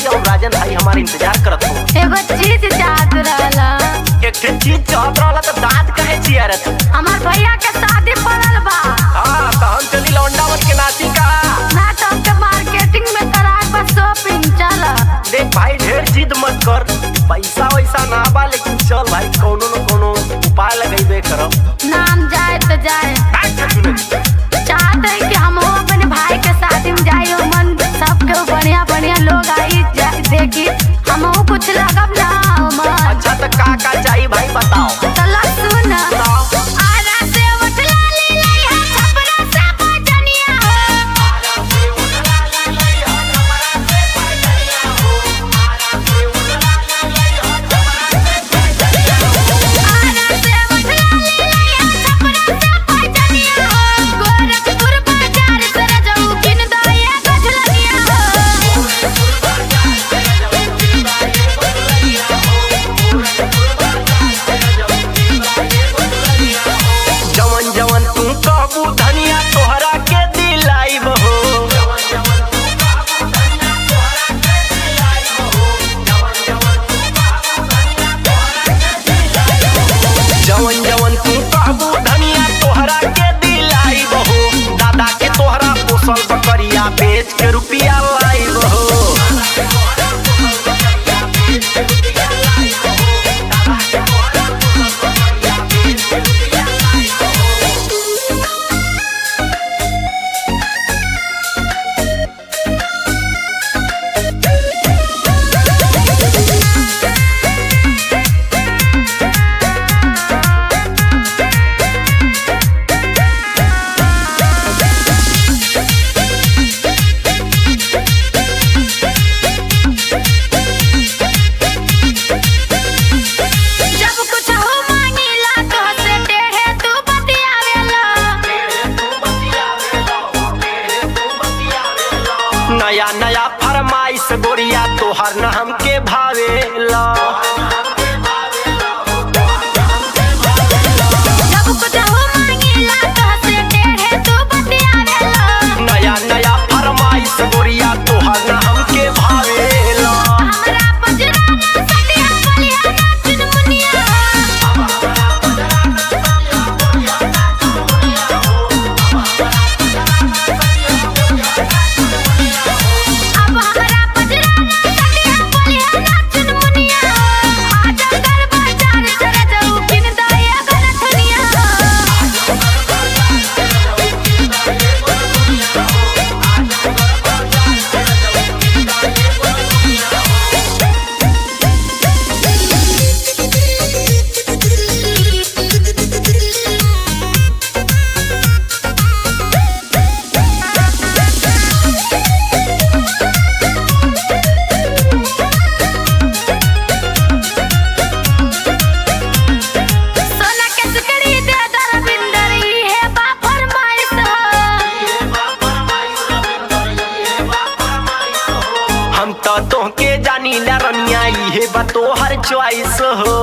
और राजन भाई हमारे इंतजार करत हो। एगो चीज चाहत रहला। एक चीज चाहत रहला तो दांत कहे चियरत। हमार भैया के शादी पड़ल बा। हां तो हम चली लौंडावत के नाची का। ना तो हमके मार्केटिंग में कराए बस शॉपिंग चला। देख भाई ढेर जिद मत कर, पैसा वैसा ना बा लेकिन चल भाई कोनो न कोनो उपाय लगाइबे करब। नाम जाए तो जाए। चाहते हैं कि हम अपने भाई के शादी में जाए, मन सबके बढ़िया बढ़िया लोग आई देखी, हम कुछ लगब ना मन। अच्छा तो का चाहिए भाई बताओ। चला सुन। आरा से उठला ले लई है छपरा से पजनिया हो। आरा से उठला ले लई है छपरा से पजनिया हो। आरा से उठला ले लई है छपरा से पजनिया हो। आरा से उठला ले लई है छपरा से पजनिया हो। गोरखपुर बाजार से जाऊ किन दाए गजलनिया हो। गोरखपुर बाजार से जाऊ किन दाए गजलनिया हो। गोरखपुर बाजार से जाऊ किन दाए गजलनिया हो। जवन जवन तू कहबू धनिया तोहरा के दिलाइब हो। जवन जवन तू कहबू धनिया तोहरा के दिलाइब हो। जवन जवन तू कहबू धनिया तोहरा के दिलाइब हो। जवन जवन तू कहबू धनिया तोहरा के दिलाइब हो। दादा के तोहरा पोसल बकरिया बेच के रुपया लाइब हो। जब कुछ हो मांगीला तो से टेढ़े तू बतियावेला। नया नया फरमाइश गोरिया तोहर न हमके भावेला। जब कुछ हो मांगीला तो से टेढ़े तू बतियावेला। नया नया फरमाइश गोरिया तोहर न हमके भावेला। हमरा पजरा ना सटिया बलिया ना चुनमुनिया हो। अब हमरा पजरा ना सटिया बलिया ना चुनमुनिया हो। आजमगढ़ बाजार से जाऊ किन दाए गलथनिया हो। सोना के सिकड़ी दे दरबिंदर ई है बा फरमाइश हो। हम तो तोहके जानी ला रनिया इहे बा तोहर चॉइस हो।